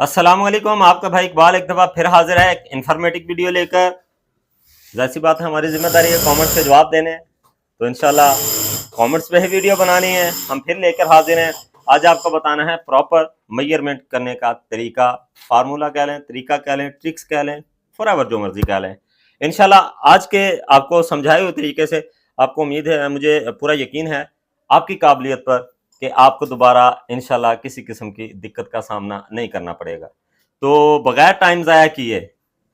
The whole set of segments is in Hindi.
अस्सलामुअलैकुम। आपका भाई इकबाल एक दफ़ा फिर हाजिर है एक इन्फॉर्मेटिव वीडियो लेकर। जैसी बात है, हमारी जिम्मेदारी है कमेंट्स के जवाब देने, तो इंशाल्लाह कमेंट्स पे ही वीडियो बनानी है। हम फिर लेकर हाजिर हैं। आज आपको बताना है प्रॉपर मेजरमेंट करने का तरीका, फार्मूला कह लें, तरीका कह लें, ट्रिक्स कह लें, फॉरएवर जो मर्जी कह लें। इंशाल्लाह आज के आपको समझाए हुए तरीके से आपको उम्मीद है, मुझे पूरा यकीन है आपकी काबिलियत पर कि आपको दोबारा इंशाल्लाह किसी किस्म की दिक्कत का सामना नहीं करना पड़ेगा। तो बगैर टाइम ज़ाया किए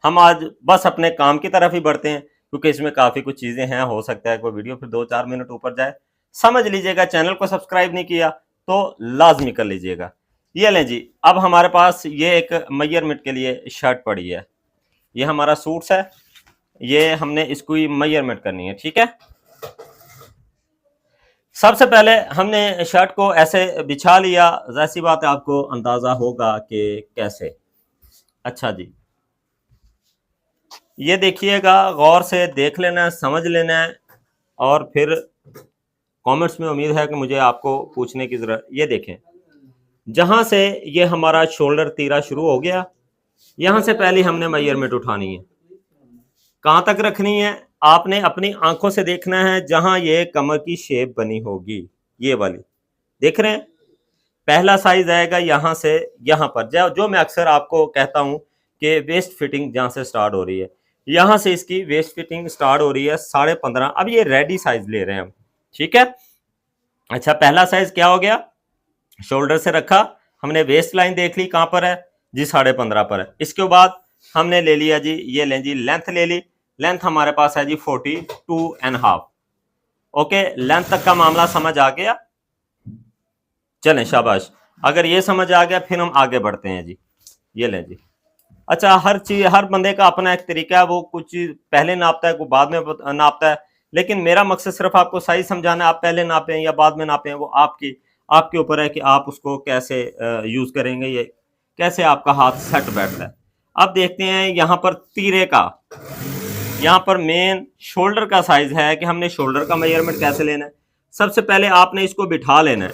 हम आज बस अपने काम की तरफ ही बढ़ते हैं, क्योंकि इसमें काफ़ी कुछ चीज़ें हैं। हो सकता है कोई वीडियो फिर 2-4 मिनट ऊपर जाए। समझ लीजिएगा, चैनल को सब्सक्राइब नहीं किया तो लाजमी कर लीजिएगा। ये लें जी, अब हमारे पास ये एक मेजरमेंट के लिए शर्ट पड़ी है। ये हमारा सूट्स है, ये हमने इसको ही मेजरमेंट करनी है। ठीक है, सबसे पहले हमने शर्ट को ऐसे बिछा लिया। जैसी बात है, आपको अंदाजा होगा कि कैसे। अच्छा जी, ये देखिएगा, गौर से देख लेना है, समझ लेना है, और फिर कमेंट्स में उम्मीद है कि मुझे आपको पूछने की जरूरत। ये देखें, जहां से ये हमारा शोल्डर तीरा शुरू हो गया, यहां से पहले हमने मेजरमेंट उठानी है। कहां तक रखनी है? आपने अपनी आंखों से देखना है जहां ये कमर की शेप बनी होगी, ये वाली देख रहे हैं। पहला साइज आएगा यहां से यहां पर, जो मैं अक्सर आपको कहता हूं कि वेस्ट फिटिंग जहां से स्टार्ट हो रही है, यहां से इसकी वेस्ट फिटिंग स्टार्ट हो रही है 15.5। अब ये रेडी साइज ले रहे हैं हम। ठीक है, अच्छा, पहला साइज क्या हो गया? शोल्डर से रखा हमने, वेस्ट लाइन देख ली कहां पर है जी, 15.5 पर है। इसके बाद हमने ले लिया जी, ये लें जी, लेंथ ले ली। लेंथ हमारे पास है जी 42.5। ओके, लेंथ तक का मामला समझ आ गया? चलें, शाबाश। अगर ये समझ आ गया फिर हम आगे बढ़ते हैं जी। ये लें जी। अच्छा, हर चीज, हर बंदे का अपना एक तरीका है, वो कुछ चीज पहले नापता है, कोई बाद में नापता है। लेकिन मेरा मकसद सिर्फ आपको सही समझाना है। आप पहले नापें या बाद में नापें, वो आपकी आपके ऊपर है कि आप उसको कैसे यूज करेंगे, ये कैसे आपका हाथ सेट बैठता है। अब देखते हैं यहाँ पर तीरे का, यहाँ पर मेन शोल्डर का साइज है कि हमने शोल्डर का मेजरमेंट कैसे लेना है। सबसे पहले आपने इसको बिठा लेना है,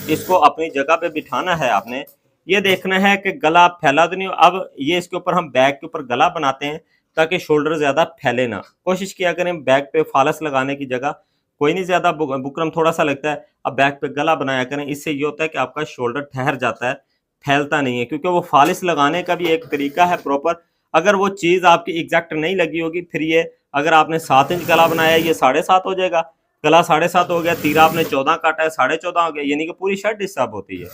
इसको अपनी जगह पे बिठाना है आपने। ये देखना है कि गला फैला तो नहीं। अब ये इसके ऊपर हम बैक के ऊपर गला बनाते हैं ताकि शोल्डर ज्यादा फैले ना। कोशिश किया करें बैक पे फालस लगाने की जगह कोई नहीं, ज्यादा बुकरम थोड़ा सा लगता है। अब बैक पे गला बनाया करें, इससे ये होता है कि आपका शोल्डर ठहर जाता है, फैलता नहीं है। क्योंकि वो फालिस लगाने का भी एक तरीका है प्रॉपर। अगर वो चीज आपकी एग्जैक्ट नहीं लगी होगी, फिर ये अगर आपने 7 इंच गला बनाया, ये 7.5 हो जाएगा। गला 7.5 हो गया, तीरा आपने 14 काटा है, 14.5 हो गया, यानी कि पूरी शर्ट डिस्टर्ब होती है।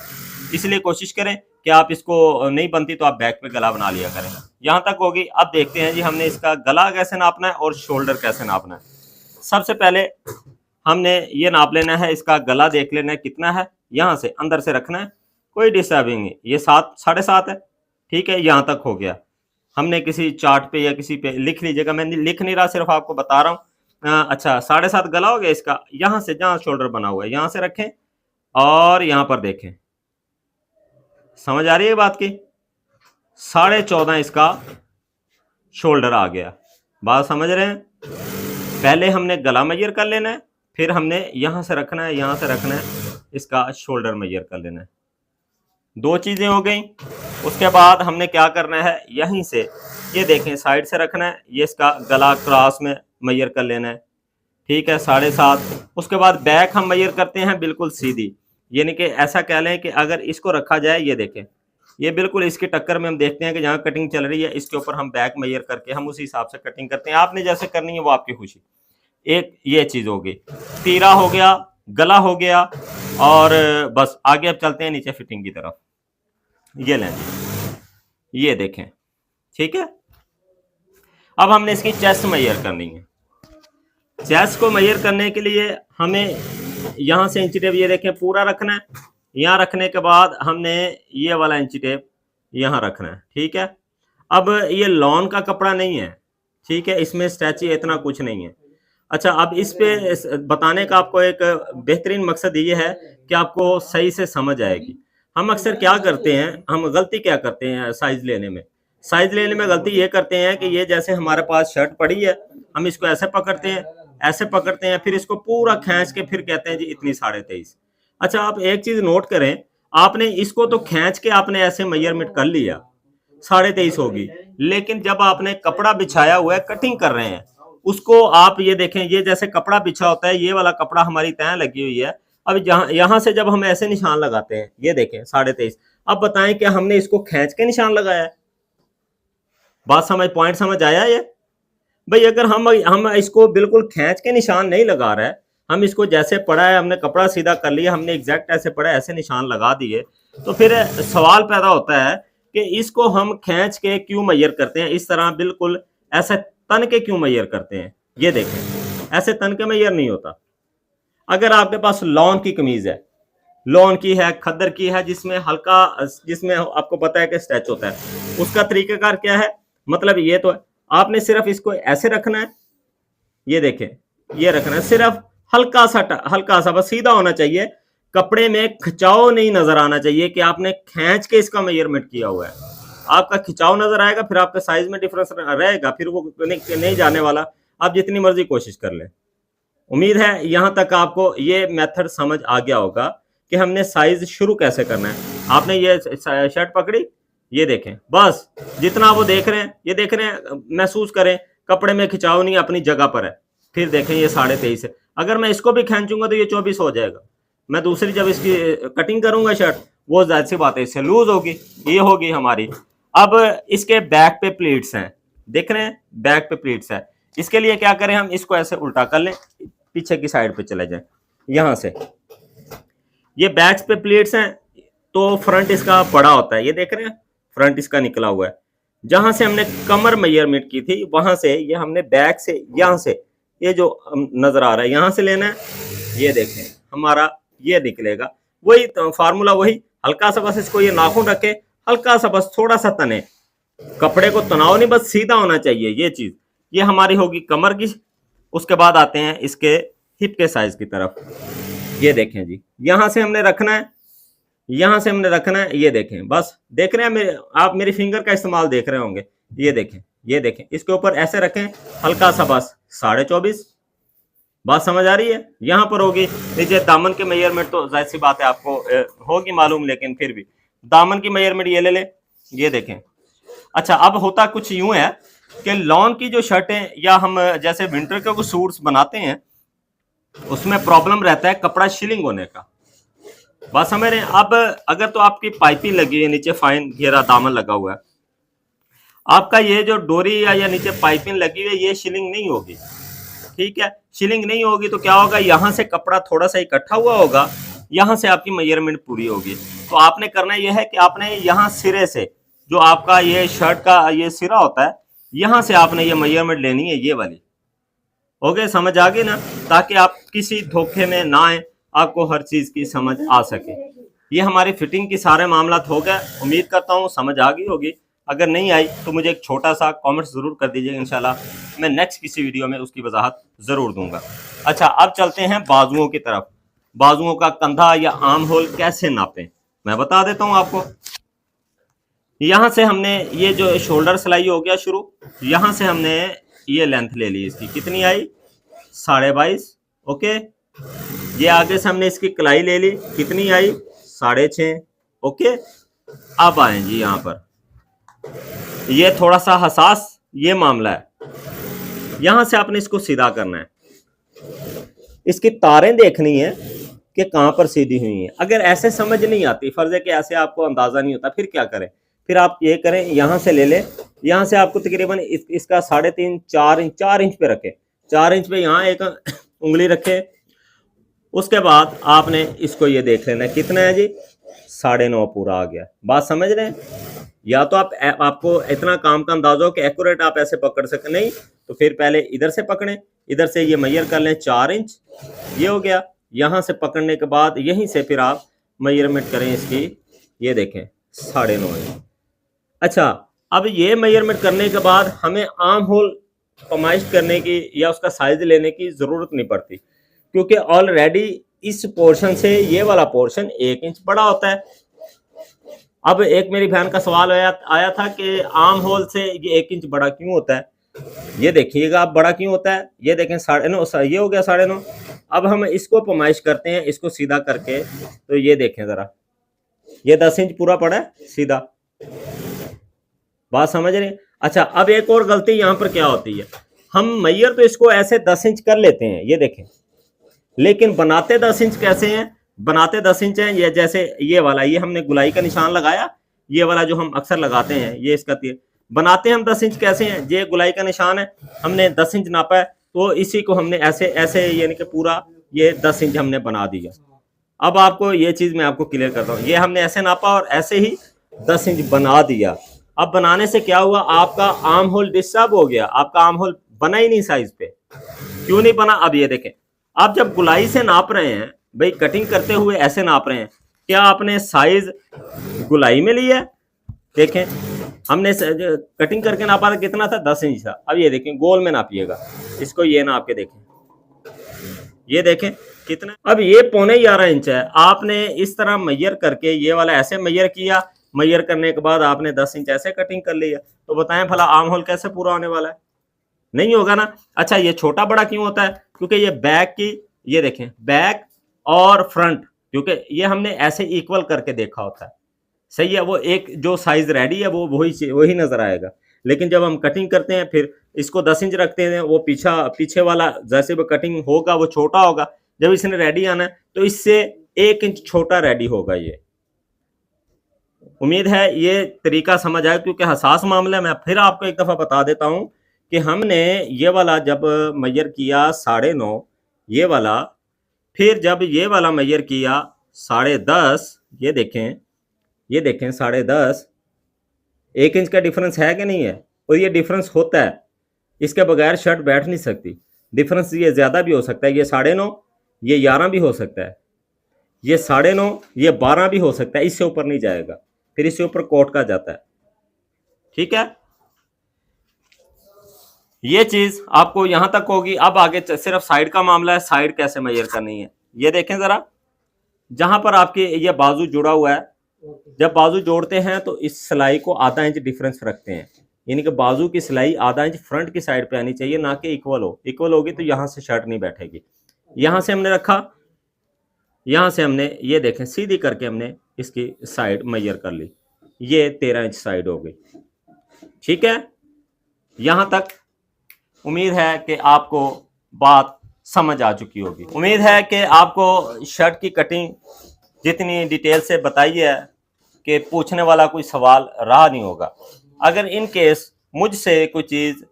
इसलिए कोशिश करें कि आप इसको नहीं बनती तो आप बैक पे गला बना लिया करें। यहाँ तक होगी। अब देखते हैं जी, हमने इसका गला कैसे नापना है और शोल्डर कैसे नापना है। सबसे पहले हमने ये नाप लेना है, इसका गला देख लेना है कितना है, यहाँ से अंदर से रखना है, कोई डिस्टर्बिंग नहीं। ये 7.5 है। ठीक है, यहाँ तक हो गया। हमने किसी चार्ट पे या किसी पे लिख लीजिएगा, मैं लिख नहीं रहा, सिर्फ आपको बता रहा हूँ। अच्छा, 7.5 गला हो गया इसका। यहाँ से जहाँ शोल्डर बना हुआ है, यहाँ से रखें और यहाँ पर देखें। समझ आ रही है बात की? 14.5 इसका शोल्डर आ गया। बात समझ रहे हैं? पहले हमने गला मेजर कर लेना है, फिर हमने यहां से रखना है, यहां से रखना है, इसका शोल्डर मेजर कर लेना है। दो चीजें हो गई। उसके बाद हमने क्या करना है, यहीं से ये देखें साइड से रखना है, ये इसका गला क्रॉस में मेजर कर लेना है। ठीक है, 7.5। उसके बाद बैक हम मेजर करते हैं बिल्कुल सीधी, यानी कि ऐसा कह लें कि अगर इसको रखा जाए, ये देखें, ये बिल्कुल इसकी टक्कर में हम देखते हैं कि जहाँ कटिंग चल रही है, इसके ऊपर हम बैक मेजर करके हम उसी हिसाब से कटिंग करते हैं। आपने जैसे करनी है वो आपकी खुशी। एक ये चीज हो गई, तीरा हो गया, गला हो गया, और बस आगे अब चलते हैं नीचे फिटिंग की तरफ। ये लें जी, ये देखें। ठीक है, अब हमने इसकी चेस्ट मेजर करनी है। चेस्ट को मेजर करने के लिए हमें यहाँ से इंची टेप, ये देखें, पूरा रखना है। यहाँ रखने के बाद हमने ये वाला इंची टेप यहाँ रखना है। ठीक है, अब ये लॉन का कपड़ा नहीं है, ठीक है, इसमें स्ट्रेची इतना कुछ नहीं है। अच्छा, अब इस पे बताने का आपको एक बेहतरीन मकसद ये है कि आपको सही से समझ आएगी। हम अक्सर क्या करते हैं, हम गलती क्या करते हैं साइज लेने में? साइज लेने में गलती ये करते हैं कि ये जैसे हमारे पास शर्ट पड़ी है, हम इसको ऐसे पकड़ते हैं, ऐसे पकड़ते हैं, फिर इसको पूरा खींच के फिर कहते हैं जी इतनी 23.5। अच्छा, आप एक चीज नोट करें, आपने इसको तो खींच के आपने ऐसे मेजरमेंट कर लिया 23.5 होगी, लेकिन जब आपने कपड़ा बिछाया हुआ है, कटिंग कर रहे हैं उसको, आप ये देखें, ये जैसे कपड़ा बिछा होता है, ये वाला कपड़ा हमारी तय लगी हुई है। अब यहां से जब हम ऐसे निशान लगाते हैं, ये देखें 23.5, अब बताएं कि हमने इसको खींच के निशान लगाया है? बात समझ, पॉइंट समझ आया ये भाई? अगर हम इसको बिल्कुल खींच के निशान नहीं लगा रहे, हम इसको जैसे पड़ा है, हमने कपड़ा सीधा कर लिया, हमने एग्जैक्ट ऐसे पड़ा ऐसे निशान लगा दिए, तो फिर सवाल पैदा होता है कि इसको हम खींच के क्यों मैयर करते हैं, इस तरह बिल्कुल ऐसे तन के क्यों मैयर करते हैं? ये देखें, ऐसे तन के मैयर नहीं होता। अगर आपके पास लॉन की कमीज है, लॉन की है, खद्दर की है, जिसमें हल्का, जिसमें आपको पता है कि स्ट्रेच होता है, उसका तरीकाकार क्या है? मतलब ये तो है, आपने सिर्फ इसको ऐसे रखना है, ये देखें, ये रखना है, सिर्फ हल्का सा बस सीधा होना चाहिए, कपड़े में खिंचाव नहीं नजर आना चाहिए कि आपने खींच के इसका मेजरमेंट किया हुआ है। आपका खिंचाव नजर आएगा, फिर आपका साइज में डिफरेंस रहेगा, फिर वो नहीं जाने वाला, आप जितनी मर्जी कोशिश कर लें। उम्मीद है यहां तक आपको ये मेथड समझ आ गया होगा कि हमने साइज शुरू कैसे करना है। आपने ये शर्ट पकड़ी, ये देखें, बस जितना वो देख रहे हैं, ये देख रहे हैं, महसूस करें, कपड़े में खिंचाव नहीं, अपनी जगह पर है। फिर देखें ये 23.5 है, अगर मैं इसको भी खींचूंगा तो ये 24 हो जाएगा। मैं दूसरी जब इसकी कटिंग करूंगा शर्ट, वो जाहिर सी बात है इससे लूज होगी, ये होगी हमारी। अब इसके बैक पे प्लीट्स हैं, देख रहे हैं, बैक पे प्लीट्स है। इसके लिए क्या करें, हम इसको ऐसे उल्टा कर लें, पीछे की साइड पे चले जाएं, यहां से। ये बैक पे प्लेट्स हैं, तो फ्रंट इसका बड़ा होता है, ये देख रहे हैं, फ्रंट इसका निकला हुआ है। जहां से हमने कमर मेजरमेंट की थी, वहां से ये हमने बैक से, यहां से, ये जो नजर आ रहा है, यहां से लेना है। ये देखें, हमारा ये निकलेगा, वही फार्मूला, वही हल्का सा बस इसको ये नाखून रखे, हल्का सा बस थोड़ा सा तने, कपड़े को तनाव नहीं, बस सीधा होना चाहिए ये चीज। ये हमारी होगी कमर की। उसके बाद आते हैं इसके हिप के साइज की तरफ। ये देखें जी, यहां से हमने रखना है, यहां से हमने रखना है, ये देखें, बस देख रहे हैं मेरे, आप मेरी फिंगर का इस्तेमाल देख रहे होंगे। ये देखें, ये देखें, इसके ऊपर ऐसे रखें, हल्का सा बस 24.5। बात समझ आ रही है? यहां पर होगी नीचे दामन के मेजरमेंट, तो जाहिर सी बात है आपको होगी मालूम, लेकिन फिर भी दामन की मेजरमेंट ये ले ले, ये देखें। अच्छा, अब होता कुछ यूं है कि लॉन की जो शर्टें, या हम जैसे विंटर के कुछ सूट्स बनाते हैं, उसमें प्रॉब्लम रहता है कपड़ा शिलिंग होने का। बात समझ रहे हैं? अब अगर तो आपकी पाइपिंग लगी है, नीचे फाइन घेरा दामन लगा हुआ है, आपका ये जो डोरी या नीचे पाइपिंग लगी हुई है, ये शिलिंग नहीं होगी, ठीक है? शिलिंग नहीं होगी तो क्या होगा, यहां से कपड़ा थोड़ा सा इकट्ठा हुआ होगा, यहां से आपकी मेजरमेंट पूरी होगी। तो आपने करना यह है कि आपने यहां सिरे से, जो आपका ये शर्ट का ये सिरा होता है, यहां से आपने ये मेजरमेंट लेनी है, ये वाली। ओके, समझ आ गई ना? ताकि आप किसी धोखे में ना आए, आपको हर चीज की समझ आ सके। ये हमारी फिटिंग की सारे मामला हो गए, उम्मीद करता हूँ समझ आ गई होगी। अगर नहीं आई तो मुझे एक छोटा सा कमेंट जरूर कर दीजिएगा, इंशाल्लाह मैं नेक्स्ट किसी वीडियो में उसकी वजाहत जरूर दूंगा। अच्छा, अब चलते हैं बाजुओं की तरफ। बाजुओं का कंधा या आर्म होल कैसे नापें, मैं बता देता हूँ आपको। यहां से हमने ये जो शोल्डर सिलाई हो गया शुरू, यहां से हमने ये लेंथ ले ली, इसकी कितनी आई, 22.5। ओके, ये आगे से हमने इसकी कलाई ले ली, कितनी आई, 6.5। ओके, अब आए जी यहां पर, ये थोड़ा सा हसास ये मामला है, यहां से आपने इसको सीधा करना है, इसकी तारें देखनी है कि कहां पर सीधी हुई है। अगर ऐसे समझ नहीं आती, फर्ज है कि ऐसे आपको अंदाजा नहीं होता, फिर क्या करें, फिर आप ये करें, यहां से ले लें, यहां से आपको तकरीबन इसका 3.5 4 इंच पे रखें, 4 इंच पे यहाँ एक उंगली रखे। उसके बाद आपने इसको ये देख लेना कितना है जी, 9.5 पूरा आ गया। बात समझ रहे हैं? या तो आपको इतना काम का अंदाजा हो कि एक्यूरेट आप ऐसे पकड़ सके, नहीं तो फिर पहले इधर से पकड़ें, इधर से ये मेजर कर लें 4 इंच, ये हो गया। यहां से पकड़ने के बाद यहीं से फिर आप मेजरमेंट करें इसकी, ये देखें 9.5 इंच। अच्छा, अब ये मेजरमेंट करने के बाद हमें आर्म होल पैमाइश करने की या उसका साइज लेने की जरूरत नहीं पड़ती, क्योंकि ऑलरेडी इस पोर्शन से ये वाला पोर्शन 1 इंच बड़ा होता है। अब एक मेरी बहन का सवाल आया था कि आर्म होल से ये 1 इंच बड़ा क्यों होता है। ये देखिएगा आप, बड़ा क्यों होता है, ये देखें 9.5, ये हो गया 9.5। अब हम इसको पैमाइश करते हैं, इसको सीधा करके, तो ये देखें ज़रा, ये 10 इंच पूरा पड़ा है सीधा, बात समझ रहे हैं। अच्छा, अब एक और गलती यहां पर क्या होती है, हम मैयर तो इसको ऐसे 10 इंच कर लेते हैं, ये देखें, लेकिन बनाते 10 इंच कैसे हैं, बनाते 10 इंच हैं, ये जैसे ये वाला, ये हमने गुलाई का निशान लगाया, ये वाला जो हम अक्सर लगाते हैं, ये इसका तीर, बनाते हम 10 इंच कैसे हैं, ये गुलाई का निशान है, हमने 10 इंच नापा है, तो इसी को हमने ऐसे ऐसे यानी कि पूरा ये 10 इंच हमने बना दिया। अब आपको ये चीज मैं आपको क्लियर करता हूँ, ये हमने ऐसे नापा और ऐसे ही 10 इंच बना दिया। अब बनाने से क्या हुआ, आपका आर्म होल डिस्टर्ब हो गया, आपका आर्म होल बना ही नहीं साइज पे। क्यों नहीं बना, अब ये देखें, आप जब गुलाई से नाप रहे हैं भाई, कटिंग करते हुए ऐसे नाप रहे हैं, क्या आपने साइज गुलाई में लिया है? देखें, हमने कटिंग करके नापा था, कितना था, 10 इंच था। अब ये देखें, गोल में नापिएगा इसको, ये नाप के देखें, ये देखें कितना, अब ये 11.25 इंच है। आपने इस तरह मैयर करके ये वाला ऐसे मैयर किया, मैयर करने के बाद आपने 10 इंच ऐसे कटिंग कर लिया, तो बताएं भला आर्म होल कैसे पूरा होने वाला है? नहीं होगा ना। अच्छा, ये छोटा बड़ा क्यों होता है, क्योंकि ये बैक की, ये देखें बैक और फ्रंट, क्योंकि ये हमने ऐसे इक्वल करके देखा होता है, सही है, वो एक जो साइज रेडी है वो वही नजर आएगा। लेकिन जब हम कटिंग करते हैं फिर इसको 10 इंच रखते हैं, वो पीछे वाला जैसे वो कटिंग होगा वो छोटा होगा, जब इसने रेडी आना है तो इससे 1 इंच छोटा रेडी होगा। ये उम्मीद है ये तरीका समझ आया, क्योंकि हसास मामला है। मैं फिर आपको एक दफा बता देता हूं कि हमने ये वाला जब मैयर किया 9.5 ये वाला, फिर जब ये वाला मैयर किया 10.5, ये देखें 10.5, 1 इंच का डिफरेंस है कि नहीं है? और ये डिफरेंस होता है, इसके बगैर शर्ट बैठ नहीं सकती। डिफरेंस ये ज़्यादा भी हो सकता है, ये 9.5 ये 11 भी हो सकता है, ये 9.5 ये 12 भी हो सकता है, इससे ऊपर नहीं जाएगा, फिर इससे ऊपर कोट का जाता है। ठीक है, ये चीज़ आपको यहाँ तक होगी। अब आगे सिर्फ साइड का मामला है, साइड कैसे मेजर करनी है ये देखें ज़रा। जहां पर आपके ये बाजू जुड़ा हुआ है, जब बाजू जोड़ते हैं तो इस सिलाई को आधा इंच डिफरेंस रखते हैं, यानी कि बाजू की सिलाई आधा इंच फ्रंट की साइड पे आनी चाहिए, ना कि इक्वल हो। इक्वल होगी तो यहाँ से शर्ट नहीं बैठेगी। यहाँ से हमने रखा, यहाँ से हमने ये देखें सीधी करके हमने इसकी साइड मेजर कर ली, ये 13 इंच साइड हो गई। ठीक है, यहाँ तक उम्मीद है कि आपको बात समझ आ चुकी होगी। उम्मीद है कि आपको शर्ट की कटिंग जितनी डिटेल से बताई है कि पूछने वाला कोई सवाल रहा नहीं होगा। अगर इन केस मुझसे कोई चीज़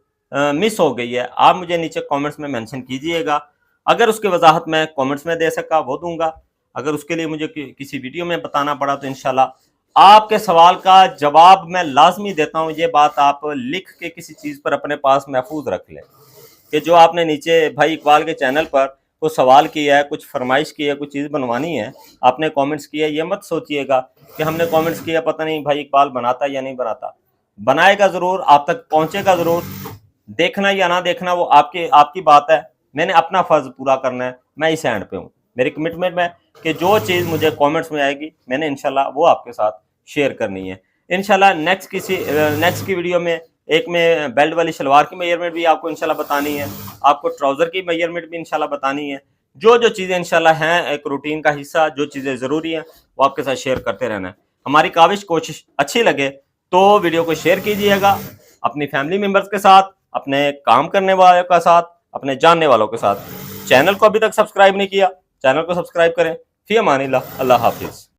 मिस हो गई है, आप मुझे नीचे कमेंट्स में मेंशन कीजिएगा। अगर उसकी वजाहत मैं कमेंट्स में दे सका वो दूंगा, अगर उसके लिए मुझे किसी वीडियो में बताना पड़ा तो इंशाल्लाह आपके सवाल का जवाब मैं लाजमी देता हूँ। ये बात आप लिख के किसी चीज़ पर अपने पास महफूज रख लें कि जो आपने नीचे भाई इकबाल के चैनल पर कुछ सवाल किया है, कुछ फरमाइश की है, कुछ चीज़ बनवानी है, आपने कमेंट्स किया, ये मत सोचिएगा कि हमने कमेंट्स किया पता नहीं भाई इकबाल बनाता या नहीं बनाता। बनाएगा ज़रूर, आप तक पहुँचेगा ज़रूर। देखना या ना देखना वो आपकी बात है। मैंने अपना फ़र्ज़ पूरा करना है, मैं इस एंड पे हूँ। मेरी कमिटमेंट में कि जो चीज़ मुझे कमेंट्स में आएगी मैंने इंशाल्लाह वो आपके साथ शेयर करनी है। इंशाल्लाह नेक्स्ट की वीडियो में एक में बेल्ट वाली शलवार की मेजरमेंट भी आपको इंशाल्लाह बतानी है, आपको ट्राउज़र की मेजरमेंट भी इंशाल्लाह बतानी है। जो चीज़ें इंशाल्लाह हैं एक रूटीन का हिस्सा, जो चीज़ें ज़रूरी हैं वो आपके साथ शेयर करते रहना है। हमारी कोशिश अच्छी लगे तो वीडियो को शेयर कीजिएगा अपनी फैमिली मेम्बर्स के साथ, अपने काम करने वालों के साथ, अपने जानने वालों के साथ। चैनल को अभी तक सब्सक्राइब नहीं किया, चैनल को सब्सक्राइब करें। फी अमानिल्लाह, अल्लाह हाफिज़।